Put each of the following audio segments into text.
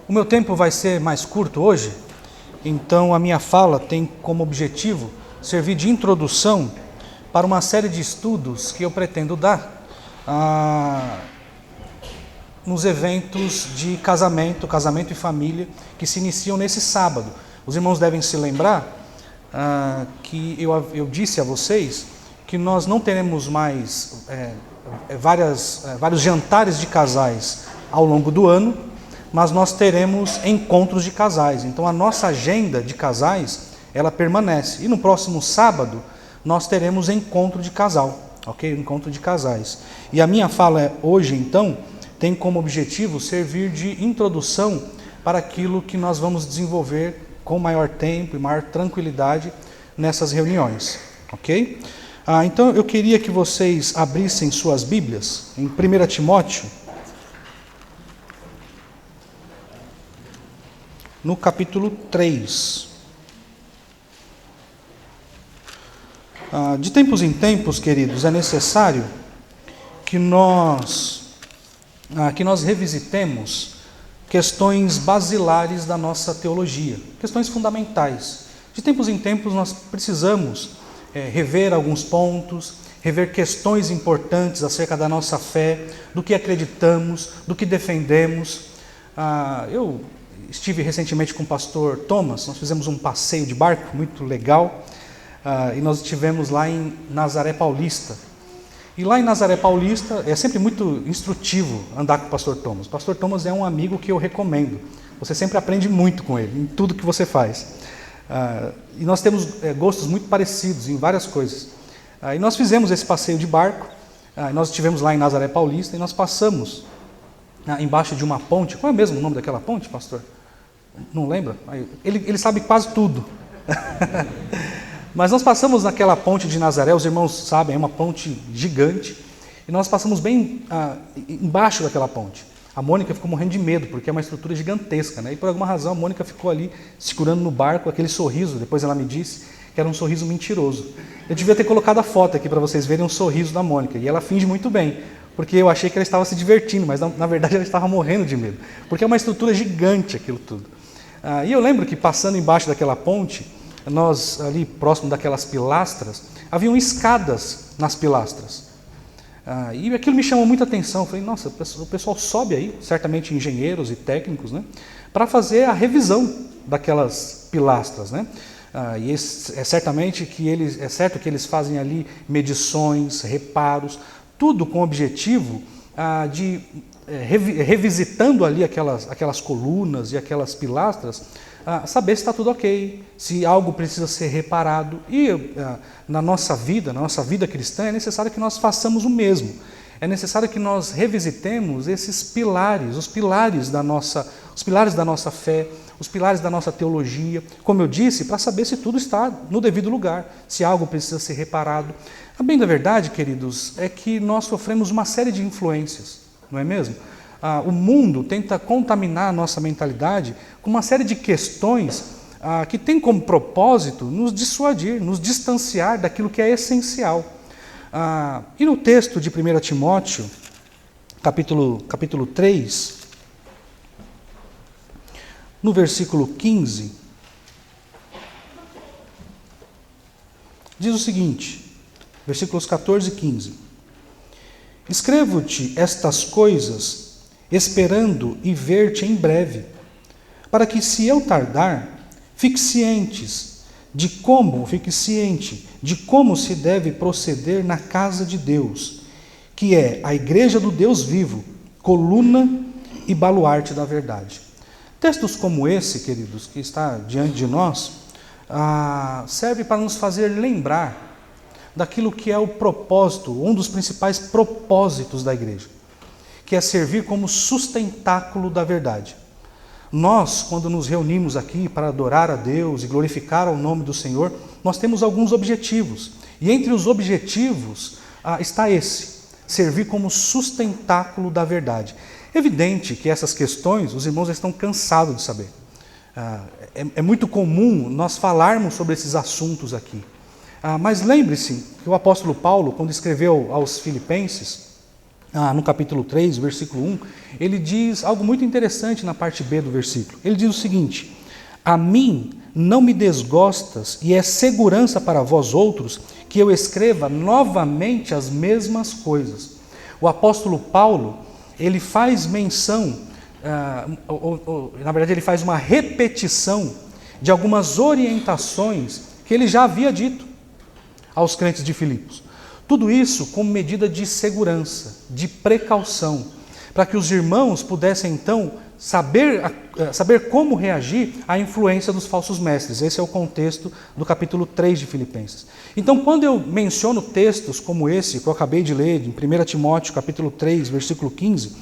O meu tempo vai ser mais curto hoje, então a minha fala tem como objetivo servir de introdução para uma série de estudos que eu pretendo dar nos eventos de casamento e família que se iniciam nesse sábado. Os irmãos devem se lembrar que eu disse a vocês que nós não teremos mais vários jantares de casais ao longo do ano, mas nós teremos encontros de casais. Então a nossa agenda de casais, ela permanece. E no próximo sábado, nós teremos encontro de casal, ok? Encontro de casais. E a minha fala hoje, então, tem como objetivo servir de introdução para aquilo que nós vamos desenvolver com maior tempo e maior tranquilidade nessas reuniões, ok? Então eu queria que vocês abrissem suas Bíblias em 1 Timóteo, no capítulo 3. De tempos em tempos, queridos, é necessário que nós revisitemos questões basilares da nossa teologia, questões fundamentais. De tempos em tempos nós precisamos rever alguns pontos, rever questões importantes acerca da nossa fé, do que acreditamos, do que defendemos. Eu estive recentemente com o pastor Thomas, nós fizemos um passeio de barco muito legal, e nós estivemos lá em Nazaré Paulista. E lá em Nazaré Paulista é sempre muito instrutivo andar com o pastor Thomas. O pastor Thomas é um amigo que eu recomendo. Você sempre aprende muito com ele, em tudo que você faz. E nós temos gostos muito parecidos em várias coisas. E nós fizemos esse passeio de barco, nós estivemos lá em Nazaré Paulista e nós passamos embaixo de uma ponte. Qual é mesmo o nome daquela ponte, pastor? Não lembra? Ele sabe quase tudo. Mas nós passamos naquela ponte de Nazaré, os irmãos sabem, é uma ponte gigante, e nós passamos bem embaixo daquela ponte. A Mônica ficou morrendo de medo, porque é uma estrutura gigantesca, né? E por alguma razão a Mônica ficou ali segurando no barco aquele sorriso, depois ela me disse que era um sorriso mentiroso. Eu devia ter colocado a foto aqui para vocês verem um sorriso da Mônica, e ela finge muito bem, porque eu achei que ela estava se divertindo, mas na verdade ela estava morrendo de medo, porque é uma estrutura gigante aquilo tudo. E eu lembro que passando embaixo daquela ponte, nós ali próximo daquelas pilastras, haviam escadas nas pilastras. E aquilo me chamou muita atenção. Eu falei, nossa, o pessoal sobe aí, certamente engenheiros e técnicos, né, para fazer a revisão daquelas pilastras, né? E certamente que é certo que eles fazem ali medições, reparos, tudo com o objetivo de revisitando ali aquelas colunas e aquelas pilastras, saber se está tudo ok, se algo precisa ser reparado. E na nossa vida cristã, é necessário que nós façamos o mesmo. É necessário que nós revisitemos esses pilares, os pilares da nossa fé, os pilares da nossa teologia, como eu disse, para saber se tudo está no devido lugar, se algo precisa ser reparado. A bem da verdade, queridos, é que nós sofremos uma série de influências, não é mesmo? O mundo tenta contaminar a nossa mentalidade com uma série de questões que tem como propósito nos dissuadir, nos distanciar daquilo que é essencial. E no texto de 1 Timóteo, capítulo 3, no versículo 15, diz o seguinte, versículos 14 e 15: Escrevo-te estas coisas esperando e ver-te em breve, para que, se eu tardar, fique ciente de como se deve proceder na casa de Deus, que é a igreja do Deus vivo, coluna e baluarte da verdade. Textos como esse, queridos, que está diante de nós, serve para nos fazer lembrar daquilo que é o propósito, um dos principais propósitos da igreja, que é servir como sustentáculo da verdade. Nós, quando nos reunimos aqui para adorar a Deus e glorificar o nome do Senhor, nós temos alguns objetivos. E entre os objetivos está esse, servir como sustentáculo da verdade. É evidente que essas questões os irmãos já estão cansados de saber. É muito comum nós falarmos sobre esses assuntos aqui. Mas lembre-se que o apóstolo Paulo, quando escreveu aos Filipenses, no capítulo 3, versículo 1, ele diz algo muito interessante na parte B do versículo. Ele diz o seguinte: a mim não me desgostas, e é segurança para vós outros que eu escreva novamente as mesmas coisas. O apóstolo Paulo, ele faz menção, na verdade ele faz uma repetição de algumas orientações que ele já havia dito aos crentes de Filipos. Tudo isso como medida de segurança, de precaução, para que os irmãos pudessem então saber como reagir à influência dos falsos mestres. Esse é o contexto do capítulo 3 de Filipenses. Então, quando eu menciono textos como esse, que eu acabei de ler, em 1 Timóteo capítulo 3, versículo 15,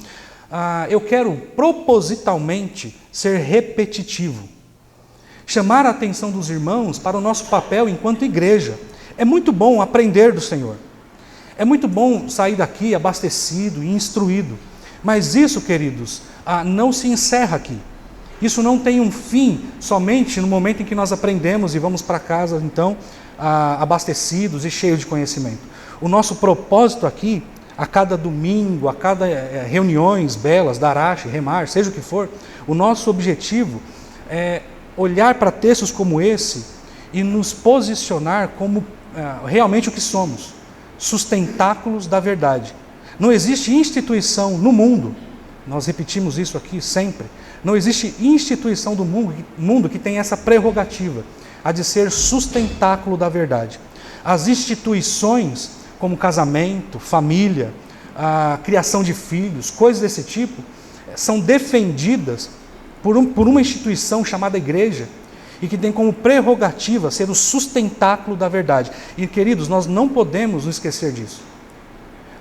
eu quero propositalmente ser repetitivo. Chamar a atenção dos irmãos para o nosso papel enquanto igreja. É muito bom aprender do Senhor. É muito bom sair daqui abastecido e instruído. Mas isso, queridos, não se encerra aqui. Isso não tem um fim somente no momento em que nós aprendemos e vamos para casa, então, abastecidos e cheios de conhecimento. O nosso propósito aqui, a cada domingo, a cada reuniões belas, darache, remar, seja o que for, o nosso objetivo é olhar para textos como esse e nos posicionar como realmente o que somos, sustentáculos da verdade. Não existe instituição no mundo, nós repetimos isso aqui sempre, não existe instituição do mundo que tenha essa prerrogativa, a de ser sustentáculo da verdade. As instituições, como casamento, família, a criação de filhos, coisas desse tipo, são defendidas por uma instituição chamada igreja, e que tem como prerrogativa ser o sustentáculo da verdade. E, queridos, nós não podemos nos esquecer disso.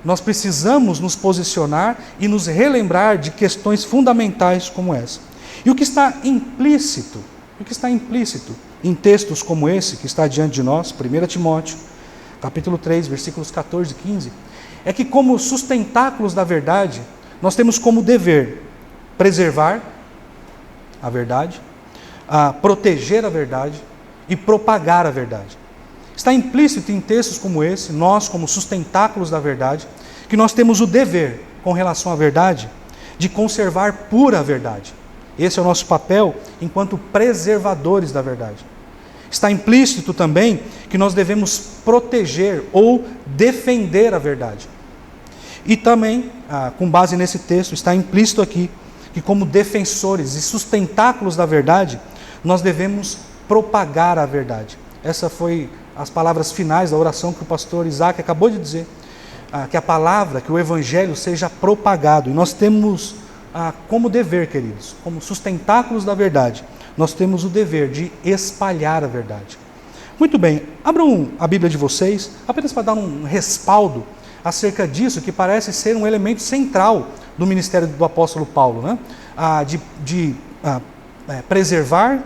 Nós precisamos nos posicionar e nos relembrar de questões fundamentais como essa. E o que está implícito em textos como esse, que está diante de nós, 1 Timóteo, capítulo 3, versículos 14 e 15, é que como sustentáculos da verdade, nós temos como dever preservar a verdade, proteger a verdade e propagar a verdade. Está implícito em textos como esse, nós como sustentáculos da verdade, que nós temos o dever, com relação à verdade, de conservar pura a verdade. Esse é o nosso papel enquanto preservadores da verdade. Está implícito também que nós devemos proteger ou defender a verdade. E também, com base nesse texto, está implícito aqui que como defensores e sustentáculos da verdade, nós devemos propagar a verdade. Essas foram as palavras finais da oração que o pastor Isaac acabou de dizer, que a palavra, que o evangelho seja propagado. E nós temos como dever, queridos, como sustentáculos da verdade, nós temos o dever de espalhar a verdade. Muito bem, abram a Bíblia de vocês, apenas para dar um respaldo acerca disso, que parece ser um elemento central do ministério do apóstolo Paulo, né? De preservar,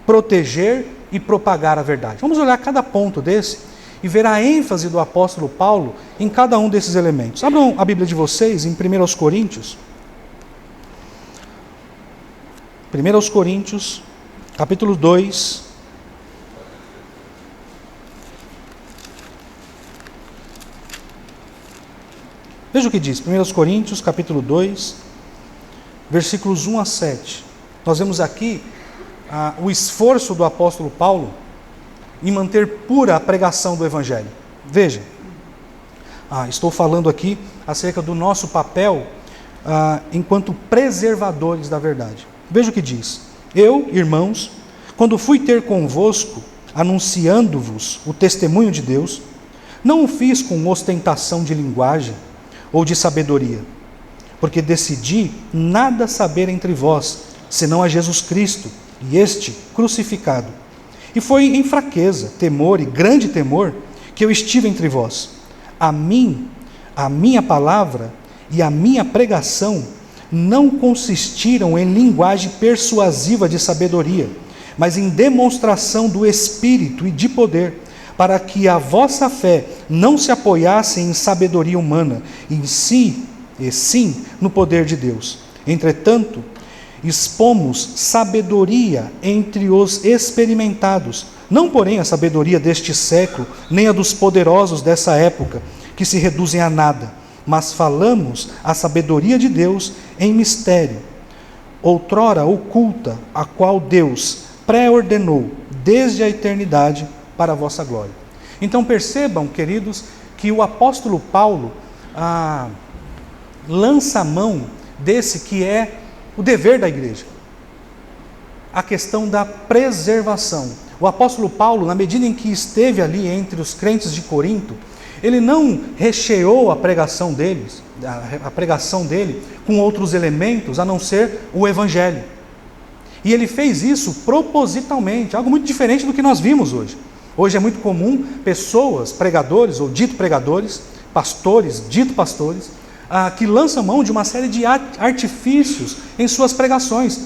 proteger e propagar a verdade. Vamos olhar cada ponto desse e ver a ênfase do apóstolo Paulo em cada um desses elementos. Abram a Bíblia de vocês em 1 Coríntios. 1 Coríntios, capítulo 2. Veja o que diz, 1 Coríntios, capítulo 2, versículos 1 a 7. Nós vemos aqui o esforço do apóstolo Paulo em manter pura a pregação do Evangelho. Veja, estou falando aqui acerca do nosso papel enquanto preservadores da verdade. Veja o que diz. Eu, irmãos, quando fui ter convosco, anunciando-vos o testemunho de Deus, não o fiz com ostentação de linguagem ou de sabedoria, porque decidi nada saber entre vós, senão a Jesus Cristo, e este crucificado. E foi em fraqueza, temor e grande temor que eu estive entre vós. A minha palavra e a minha pregação não consistiram em linguagem persuasiva de sabedoria, mas em demonstração do Espírito e de poder, para que a vossa fé não se apoiasse em sabedoria humana, e sim no poder de Deus. Entretanto, expomos sabedoria entre os experimentados, não porém a sabedoria deste século, nem a dos poderosos dessa época, que se reduzem a nada. mas falamos a sabedoria de Deus em mistério, outrora oculta, a qual Deus pré-ordenou desde a eternidade para a vossa glória. Então percebam, queridos, que o apóstolo Paulo lança a mão desse que é o dever da igreja, a questão da preservação. O apóstolo Paulo, na medida em que esteve ali entre os crentes de Corinto, ele não recheou a pregação dele com outros elementos a não ser o evangelho. E ele fez isso propositalmente, algo muito diferente do que nós vimos hoje. Hoje é muito comum pessoas, pregadores ou dito pregadores, pastores, dito pastores, que lançam mão de uma série de artifícios em suas pregações.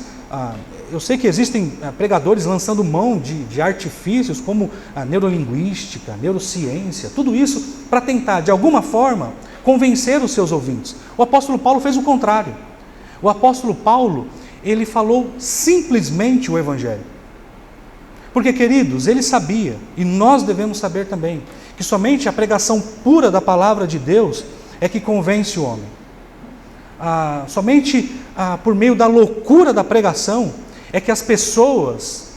Eu sei que existem pregadores lançando mão de artifícios como a neurolinguística, neurociência, tudo isso para tentar, de alguma forma, convencer os seus ouvintes. O apóstolo Paulo fez o contrário. O apóstolo Paulo, ele falou simplesmente o evangelho. Porque, queridos, ele sabia, e nós devemos saber também, que somente a pregação pura da palavra de Deus é que convence o homem. Somente por meio da loucura da pregação é que as pessoas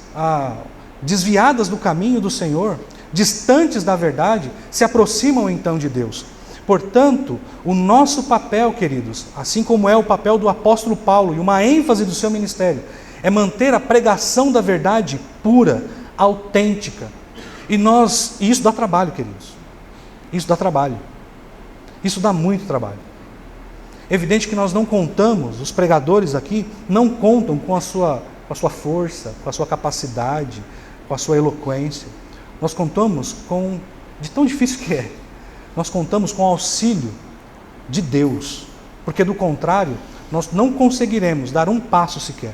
desviadas do caminho do Senhor, distantes da verdade, se aproximam então de Deus. Portanto, o nosso papel, queridos, assim como é o papel do apóstolo Paulo e uma ênfase do seu ministério, é manter a pregação da verdade pura, autêntica. E isso dá trabalho, queridos. Isso dá trabalho. Isso dá muito trabalho. É evidente que nós não contamos, os pregadores aqui não contam com a sua força, com a sua capacidade, com a sua eloquência. Nós contamos de tão difícil que é, nós contamos com o auxílio de Deus, porque do contrário, nós não conseguiremos dar um passo sequer.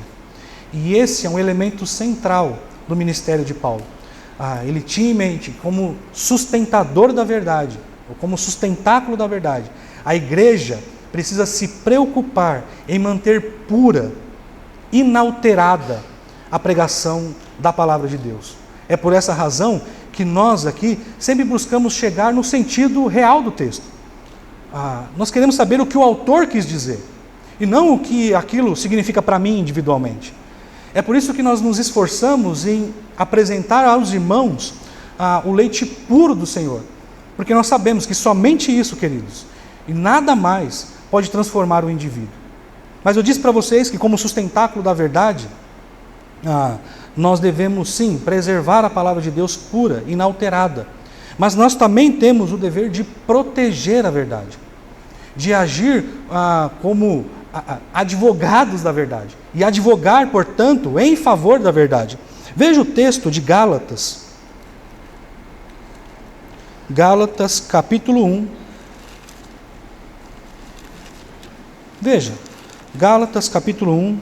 E esse é um elemento central do ministério de Paulo. Ele tinha em mente, como sustentador da verdade, ou como sustentáculo da verdade, a igreja precisa se preocupar em manter pura, inalterada a pregação da palavra de Deus. É por essa razão que nós aqui sempre buscamos chegar no sentido real do texto. Nós queremos saber o que o autor quis dizer, e não o que aquilo significa para mim individualmente. É por isso que nós nos esforçamos em apresentar aos irmãos o leite puro do Senhor, porque nós sabemos que somente isso, queridos, e nada mais pode transformar o indivíduo. Mas eu disse para vocês que, como sustentáculo da verdade, nós devemos sim preservar a palavra de Deus pura, inalterada, mas nós também temos o dever de proteger a verdade, de agir como advogados da verdade, e advogar, portanto, em favor da verdade. Veja o texto de Gálatas, capítulo 1. Veja, Gálatas, capítulo 1.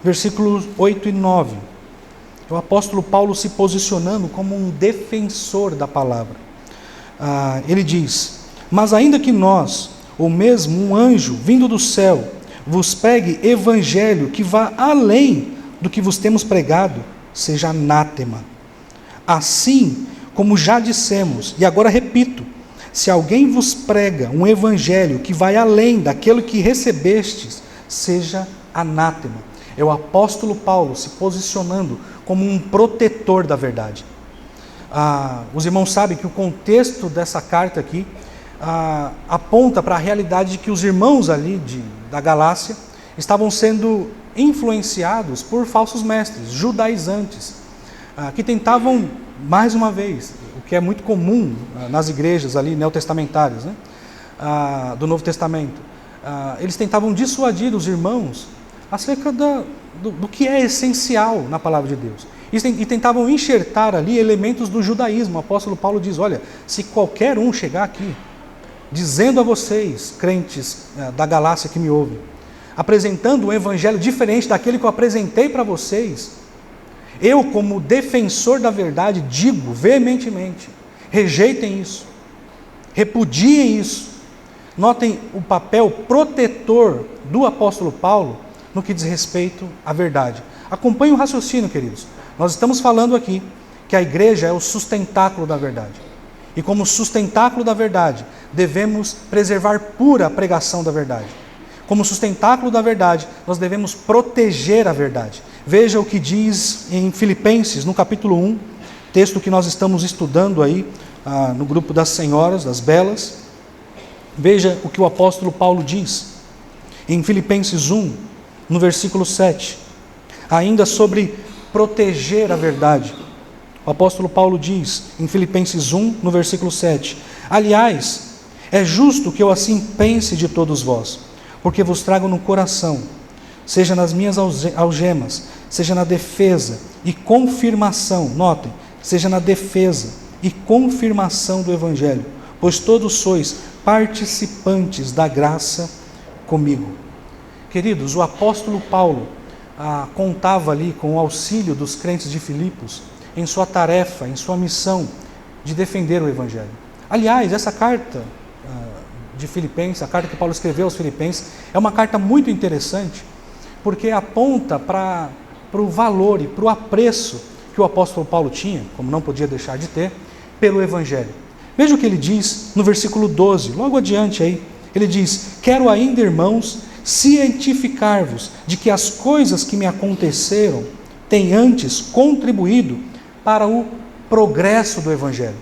Versículos 8 e 9. O apóstolo Paulo se posicionando como um defensor da palavra. Ele diz: mas ainda que nós, ou mesmo um anjo vindo do céu, vos pregue evangelho que vá além do que vos temos pregado, seja anátema. Assim como já dissemos, e agora repito, se alguém vos prega um evangelho que vai além daquilo que recebestes, seja anátema. É o apóstolo Paulo se posicionando como um protetor da verdade. Os irmãos sabem que o contexto dessa carta aqui aponta para a realidade de que os irmãos ali da Galácia estavam sendo influenciados por falsos mestres, judaizantes, que tentavam, mais uma vez, o que é muito comum nas igrejas ali neotestamentárias, né, do Novo Testamento, eles tentavam dissuadir os irmãos acerca do que é essencial na palavra de Deus. E tentavam enxertar ali elementos do judaísmo. O apóstolo Paulo diz: olha, se qualquer um chegar aqui, dizendo a vocês, crentes da Galácia que me ouvem, apresentando um evangelho diferente daquele que eu apresentei para vocês, eu, como defensor da verdade, digo veementemente: rejeitem isso, repudiem isso. Notem o papel protetor do apóstolo Paulo no que diz respeito à verdade. Acompanhe o raciocínio, queridos. Nós estamos falando aqui que a igreja é o sustentáculo da verdade. E como sustentáculo da verdade, devemos preservar pura a pregação da verdade. Como sustentáculo da verdade, nós devemos proteger a verdade. Veja o que diz em Filipenses, no capítulo 1, texto que nós estamos estudando aí no grupo das senhoras, das belas. Veja o que o apóstolo Paulo diz em Filipenses 1, no versículo 7, ainda sobre proteger a verdade. O apóstolo Paulo diz em Filipenses 1, no versículo 7, aliás, é justo que eu assim pense de todos vós, porque vos trago no coração, seja nas minhas algemas, seja na defesa e confirmação, notem, seja na defesa e confirmação do Evangelho, pois todos sois participantes da graça comigo. Queridos, o apóstolo Paulo contava ali com o auxílio dos crentes de Filipos em sua tarefa, em sua missão de defender o Evangelho. Aliás, essa carta de Filipenses, a carta que Paulo escreveu aos Filipenses, é uma carta muito interessante, porque aponta para o valor e para o apreço que o apóstolo Paulo tinha, como não podia deixar de ter, pelo Evangelho. Veja o que ele diz no versículo 12, logo adiante aí, ele diz, quero ainda, irmãos, cientificar-vos de que as coisas que me aconteceram têm antes contribuído para o progresso do Evangelho.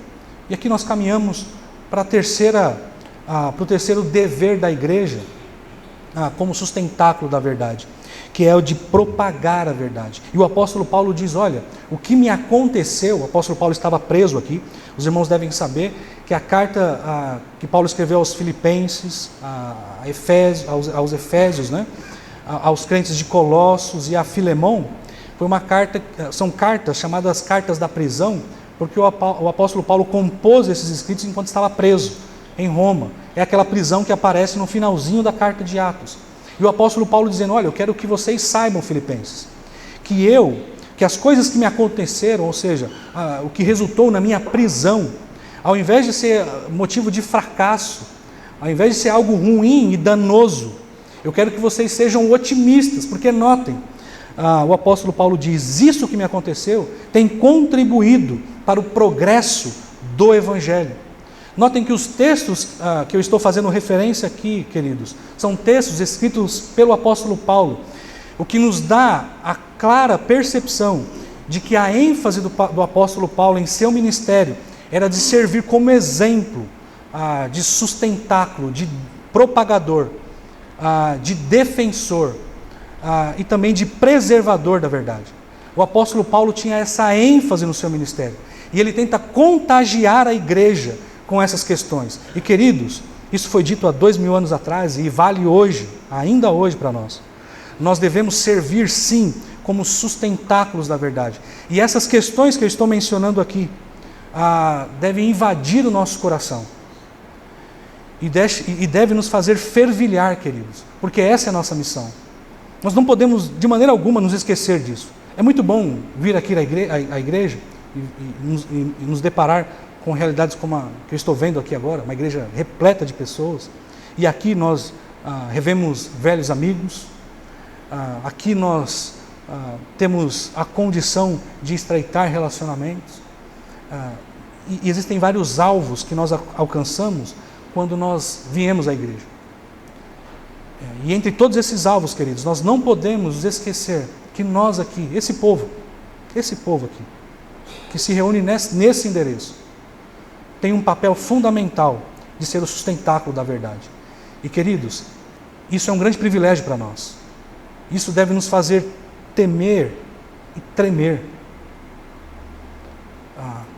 E aqui nós caminhamos para o terceiro dever da igreja, como sustentáculo da verdade, que é o de propagar a verdade. E o apóstolo Paulo diz, olha, o que me aconteceu, o apóstolo Paulo estava preso aqui, os irmãos devem saber que a carta que Paulo escreveu aos Filipenses, aos Efésios, né, aos crentes de Colossos e a Filemão, foi uma carta, são cartas chamadas cartas da prisão, porque o apóstolo Paulo compôs esses escritos enquanto estava preso em Roma. É aquela prisão que aparece no finalzinho da carta de Atos. E o apóstolo Paulo dizendo, olha, eu quero que vocês saibam, Filipenses, que as coisas que me aconteceram, ou seja, o que resultou na minha prisão, ao invés de ser motivo de fracasso, ao invés de ser algo ruim e danoso, eu quero que vocês sejam otimistas, porque notem, o apóstolo Paulo diz, isso que me aconteceu tem contribuído para o progresso do Evangelho. Notem que os textos que eu estou fazendo referência aqui, queridos, são textos escritos pelo apóstolo Paulo, o que nos dá a clara percepção de que a ênfase do apóstolo Paulo em seu ministério era de servir como exemplo de sustentáculo, de propagador, de defensor e também de preservador da verdade. O apóstolo Paulo tinha essa ênfase no seu ministério e ele tenta contagiar a igreja com essas questões. E queridos, isso foi dito há 2000 anos atrás e vale hoje, ainda hoje para nós. Nós devemos servir sim como sustentáculos da verdade. E essas questões que eu estou mencionando aqui devem invadir o nosso coração. E deve nos fazer fervilhar, queridos, porque essa é a nossa missão. Nós não podemos de maneira alguma nos esquecer disso. É muito bom vir aqui à igreja e nos deparar com realidades como a que eu estou vendo aqui agora, uma igreja repleta de pessoas, e aqui nós revemos velhos amigos, aqui nós temos a condição de estreitar relacionamentos, e existem vários alvos que nós alcançamos quando nós viemos à igreja. E entre todos esses alvos, queridos, nós não podemos nos esquecer que nós aqui, esse povo aqui, que se reúne nesse endereço, tem um papel fundamental de ser o sustentáculo da verdade. E queridos, isso é um grande privilégio para nós. Isso deve nos fazer temer e tremer.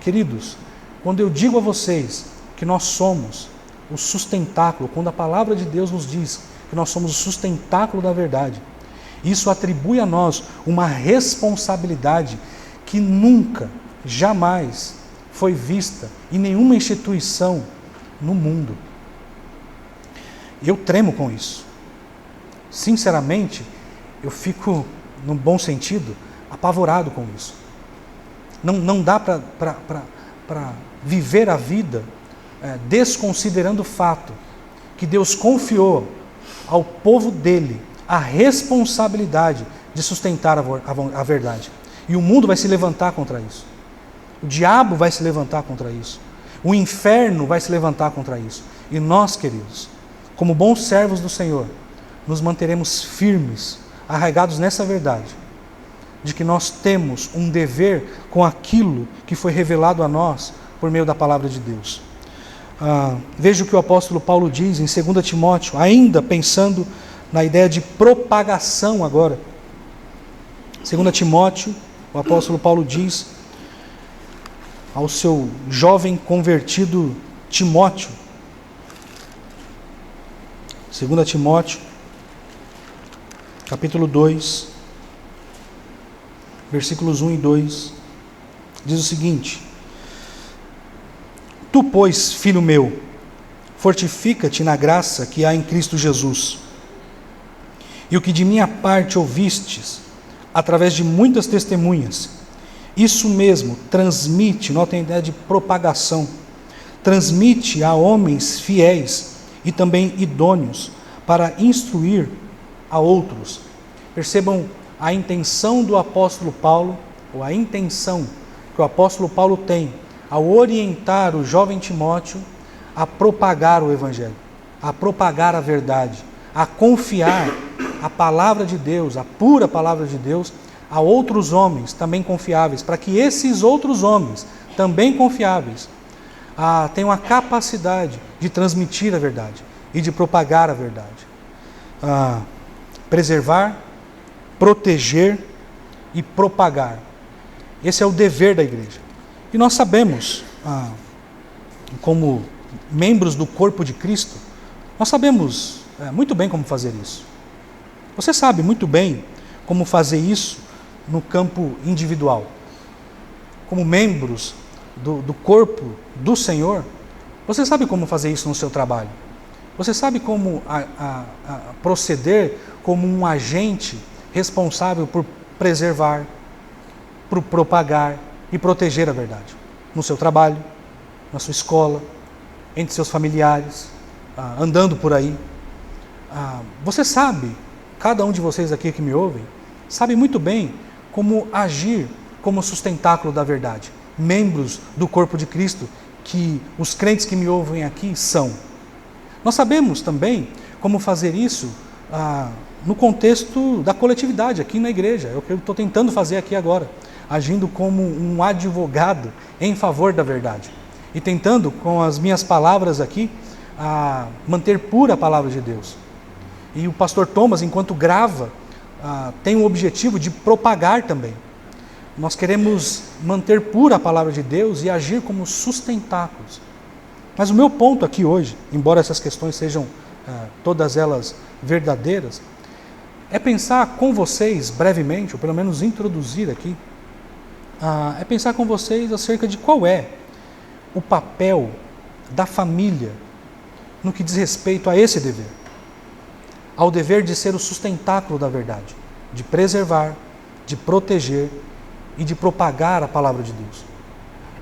Queridos, quando eu digo a vocês que nós somos o sustentáculo, quando a palavra de Deus nos diz que nós somos o sustentáculo da verdade, isso atribui a nós uma responsabilidade que nunca, jamais foi vista em nenhuma instituição no mundo. E eu tremo com isso. Sinceramente, eu fico, num bom sentido, apavorado com isso. Não dá para viver a vida desconsiderando o fato que Deus confiou ao povo dele a responsabilidade de sustentar a verdade. E o mundo vai se levantar contra isso. O diabo vai se levantar contra isso. O inferno vai se levantar contra isso. E nós, queridos, como bons servos do Senhor, nos manteremos firmes, arraigados nessa verdade, de que nós temos um dever com aquilo que foi revelado a nós por meio da palavra de Deus. Veja o que o apóstolo Paulo diz em 2 Timóteo, ainda pensando na ideia de propagação agora. 2 Timóteo, o apóstolo Paulo diz ao seu jovem convertido Timóteo, 2 Timóteo, capítulo 2, versículos 1 e 2, diz o seguinte: Tu, pois, filho meu, fortifica-te na graça que há em Cristo Jesus. E o que de minha parte ouvistes, através de muitas testemunhas, isso mesmo transmite, notem a ideia de propagação, transmite a homens fiéis e também idôneos para instruir a outros. Percebam a intenção do apóstolo Paulo, ou a intenção que o apóstolo Paulo tem ao orientar o jovem Timóteo a propagar o Evangelho, a propagar a verdade, a confiar a palavra de Deus, a pura palavra de Deus, a outros homens também confiáveis, para que esses outros homens também confiáveis tenham a capacidade de transmitir a verdade e de propagar a verdade. Preservar, proteger e propagar. Esse é o dever da igreja. E nós sabemos, como membros do corpo de Cristo, nós sabemos muito bem como fazer isso. Você sabe muito bem como fazer isso no campo individual. Como membros do corpo do Senhor, você sabe como fazer isso no seu trabalho. Você sabe como proceder como um agente responsável por preservar, por propagar e proteger a verdade. No seu trabalho, na sua escola, entre seus familiares, andando por aí. Você sabe, cada um de vocês aqui que me ouvem, sabe muito bem como agir como sustentáculo da verdade. Membros do corpo de Cristo, que os crentes que me ouvem aqui são. Nós sabemos também como fazer isso no contexto da coletividade, aqui na igreja. É o que eu estou tentando fazer aqui agora, agindo como um advogado em favor da verdade. E tentando, com as minhas palavras aqui, manter pura a palavra de Deus. E o pastor Thomas, enquanto grava, tem o objetivo de propagar também. Nós queremos manter pura a palavra de Deus e agir como sustentáculos. Mas o meu ponto aqui hoje, embora essas questões sejam todas elas verdadeiras, é pensar com vocês brevemente, ou pelo menos introduzir aqui, é pensar com vocês acerca de qual é o papel da família no que diz respeito a esse dever. Ao dever de ser o sustentáculo da verdade, de preservar, de proteger e de propagar a palavra de Deus.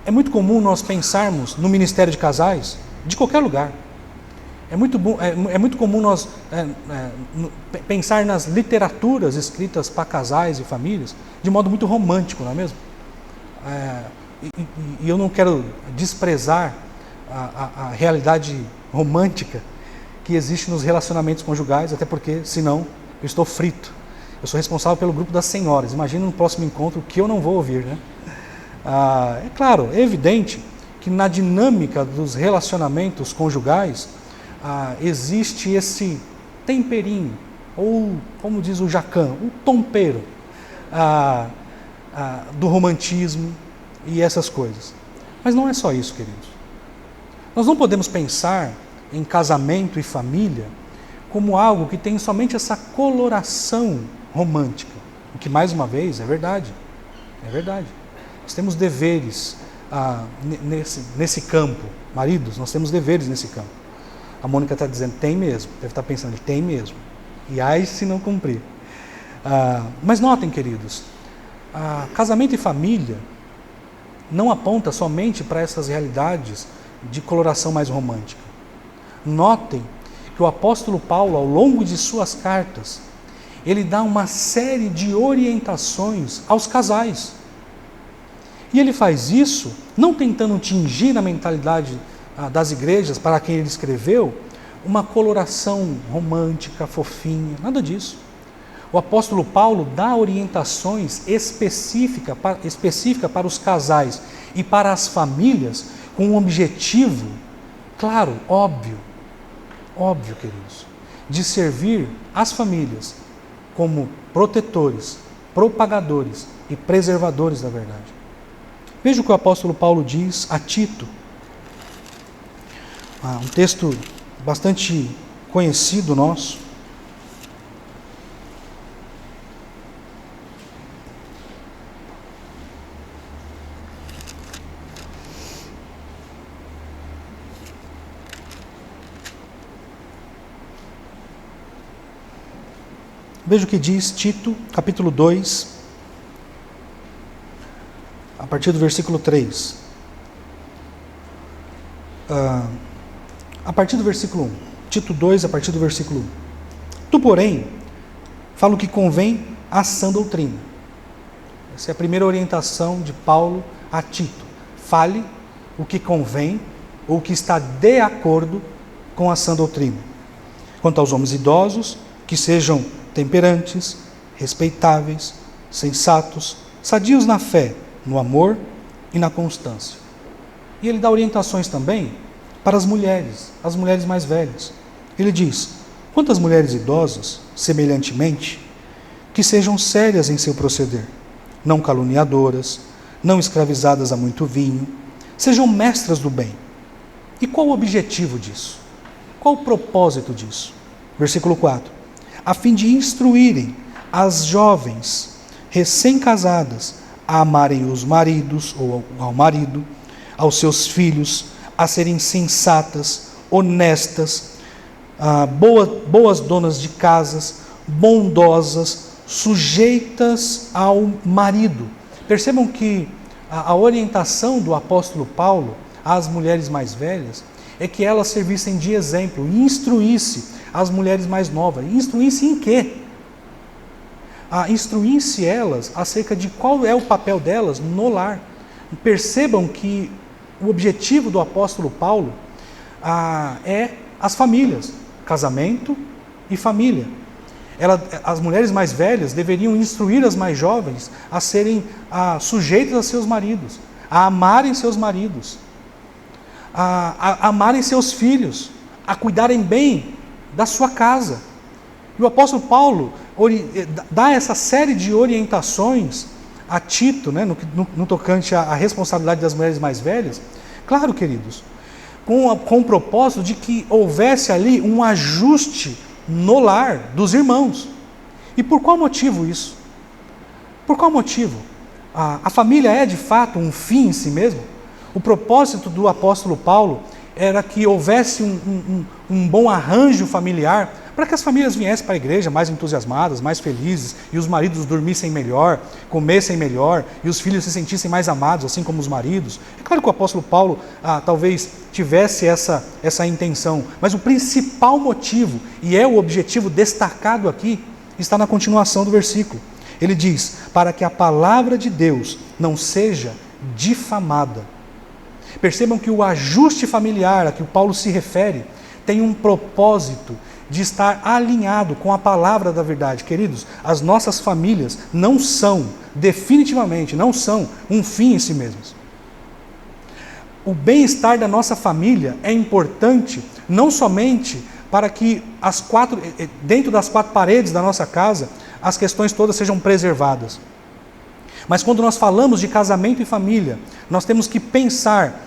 É muito comum nós pensarmos no ministério de casais, de qualquer lugar. É muito comum nós pensar nas literaturas escritas para casais e famílias de modo muito romântico, não é mesmo? E eu não quero desprezar a realidade romântica que existe nos relacionamentos conjugais, até porque, senão, eu estou frito. Eu sou responsável pelo grupo das senhoras. Imagina no próximo encontro o que eu não vou ouvir, né? É claro, é evidente que na dinâmica dos relacionamentos conjugais existe esse temperinho, ou, como diz o Jacan, um tompeiro do romantismo e essas coisas. Mas não é só isso, queridos. Nós não podemos pensar em casamento e família como algo que tem somente essa coloração romântica, o que, mais uma vez, é verdade. É verdade. Nós temos deveres nesse campo. Maridos, nós temos deveres nesse campo. A Mônica está dizendo, tem mesmo. Deve estar pensando, tem mesmo. E ai se não cumprir. Mas notem, queridos, casamento e família não aponta somente para essas realidades de coloração mais romântica. Notem que o apóstolo Paulo, ao longo de suas cartas, ele dá uma série de orientações aos casais. E ele faz isso não tentando tingir a mentalidade das igrejas para quem ele escreveu uma coloração romântica, fofinha, nada disso. O apóstolo Paulo dá orientações específicas para os casais e para as famílias com um objetivo, claro, óbvio, queridos, de servir as famílias como protetores, propagadores e preservadores da verdade. Veja o que o apóstolo Paulo diz a Tito. Um texto bastante conhecido nosso. Veja o que diz Tito, capítulo 2, a partir do versículo 3. A partir do versículo 1. Tito 2, a partir do versículo 1. Tu, porém, fala o que convém à sã doutrina. Essa é a primeira orientação de Paulo a Tito. Fale o que convém ou o que está de acordo com a sã doutrina. Quanto aos homens idosos, que sejam temperantes, respeitáveis, sensatos, sadios na fé, no amor e na constância. E ele dá orientações também para as mulheres mais velhas. Ele diz: quanto às mulheres idosas, semelhantemente, que sejam sérias em seu proceder, não caluniadoras, não escravizadas a muito vinho, sejam mestras do bem. E qual o objetivo disso? Qual o propósito disso? Versículo 4. A fim de instruírem as jovens recém-casadas a amarem os maridos, ou ao marido, aos seus filhos, a serem sensatas, honestas, boas donas de casas, bondosas, sujeitas ao marido. Percebam que a orientação do apóstolo Paulo às mulheres mais velhas é que elas servissem de exemplo, e instruísse as mulheres mais novas. Instruísse em quê? Instruísse elas acerca de qual é o papel delas no lar. Percebam que o objetivo do apóstolo Paulo é as famílias, casamento e família. As mulheres mais velhas deveriam instruir as mais jovens a serem sujeitas a seus maridos, a amarem seus maridos, a amarem seus filhos, a cuidarem bem da sua casa. E o apóstolo Paulo dá essa série de orientações a Tito, né, no tocante à responsabilidade das mulheres mais velhas, claro, queridos, com o propósito de que houvesse ali um ajuste no lar dos irmãos. E por qual motivo isso? Por qual motivo? A família é de fato um fim em si mesmo? O propósito do apóstolo Paulo era que houvesse um bom arranjo familiar para que as famílias viessem para a igreja mais entusiasmadas, mais felizes, e os maridos dormissem melhor, comessem melhor, e os filhos se sentissem mais amados, assim como os maridos. É claro que o apóstolo Paulo talvez tivesse essa intenção, mas o principal motivo, e é o objetivo destacado aqui, está na continuação do versículo. Ele diz: para que a palavra de Deus não seja difamada. Percebam que o ajuste familiar a que o Paulo se refere tem um propósito de estar alinhado com a palavra da verdade. Queridos, as nossas famílias não são, definitivamente, não são um fim em si mesmas. O bem-estar da nossa família é importante não somente para que dentro das quatro paredes da nossa casa, as questões todas sejam preservadas. Mas quando nós falamos de casamento e família, nós temos que pensar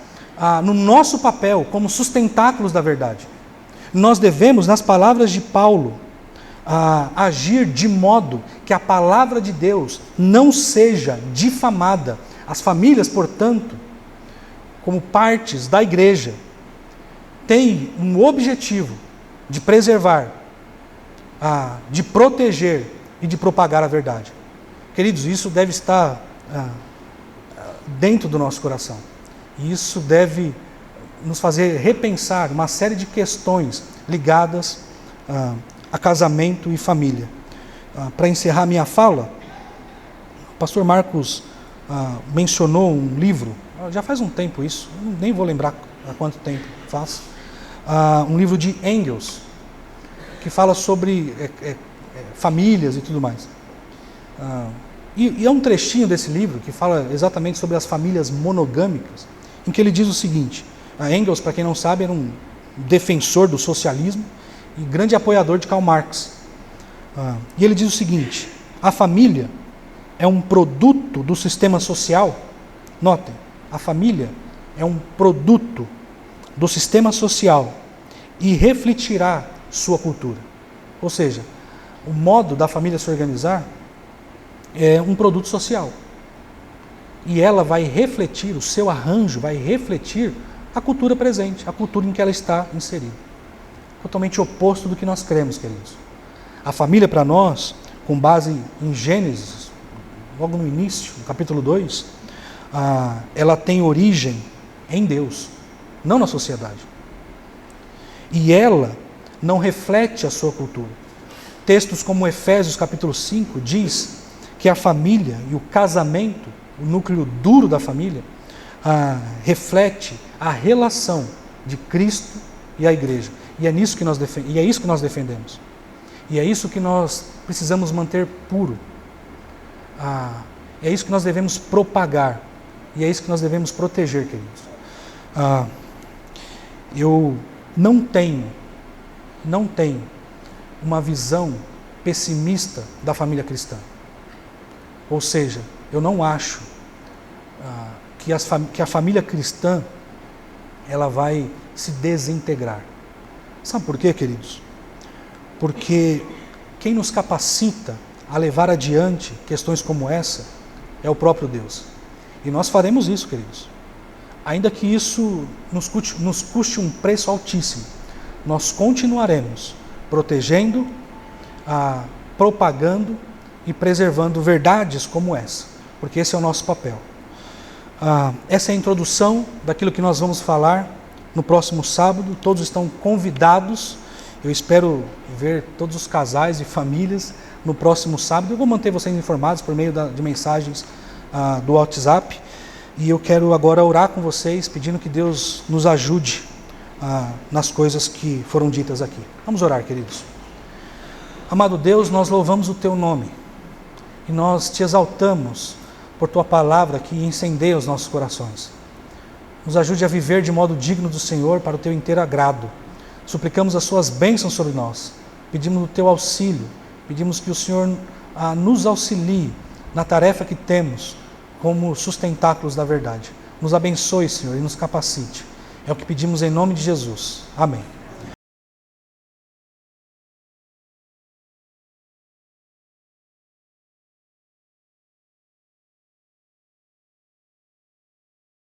no nosso papel como sustentáculos da verdade. Nós devemos, nas palavras de Paulo, agir de modo que a palavra de Deus não seja difamada. As famílias, portanto, como partes da igreja, têm um objetivo de preservar, de proteger e de propagar a verdade. Queridos, isso deve estar dentro do nosso coração. E isso deve nos fazer repensar uma série de questões ligadas a casamento e família. para encerrar minha fala, o pastor Marcos mencionou um livro, já faz um tempo isso, nem vou lembrar há quanto tempo faz, um livro de Engels, que fala sobre famílias e tudo mais. E é um trechinho desse livro que fala exatamente sobre as famílias monogâmicas, em que ele diz o seguinte: Engels, para quem não sabe, era um defensor do socialismo e grande apoiador de Karl Marx. E ele diz o seguinte: a família é um produto do sistema social. Notem, a família é um produto do sistema social e refletirá sua cultura. Ou seja, o modo da família se organizar é um produto social. E ela vai refletir, o seu arranjo vai refletir a cultura presente, a cultura em que ela está inserida. Totalmente oposto do que nós cremos, queridos. A família para nós, com base em Gênesis, logo no início, no capítulo 2, ela tem origem em Deus, não na sociedade. E ela não reflete a sua cultura. Textos como Efésios capítulo 5 diz que a família e o casamento, o núcleo duro da família, reflete a relação de Cristo e a igreja. E é isso que nós defendemos. E é isso que nós precisamos manter puro. É isso que nós devemos propagar. E é isso que nós devemos proteger, queridos. Eu não tenho uma visão pessimista da família cristã. Ou seja, eu não acho que a família cristã ela vai se desintegrar. Sabe por quê, queridos? Porque quem nos capacita a levar adiante questões como essa é o próprio Deus. E nós faremos isso, queridos. Ainda que isso nos custe um preço altíssimo, nós continuaremos protegendo, propagando e preservando verdades como essa, porque esse é o nosso papel. Essa é a introdução daquilo que nós vamos falar no próximo sábado. Todos estão convidados. Eu espero ver todos os casais e famílias no próximo sábado. Eu vou manter vocês informados por meio de mensagens do WhatsApp. E eu quero agora orar com vocês, pedindo que Deus nos ajude nas coisas que foram ditas aqui. Vamos orar, queridos. Amado Deus, nós louvamos o Teu nome e nós Te exaltamos por Tua palavra que incendeia os nossos corações. Nos ajude a viver de modo digno do Senhor para o Teu inteiro agrado. Suplicamos as Suas bênçãos sobre nós, pedimos o Teu auxílio, pedimos que o Senhor nos auxilie na tarefa que temos como sustentáculos da verdade. Nos abençoe, Senhor, e nos capacite. É o que pedimos em nome de Jesus. Amém.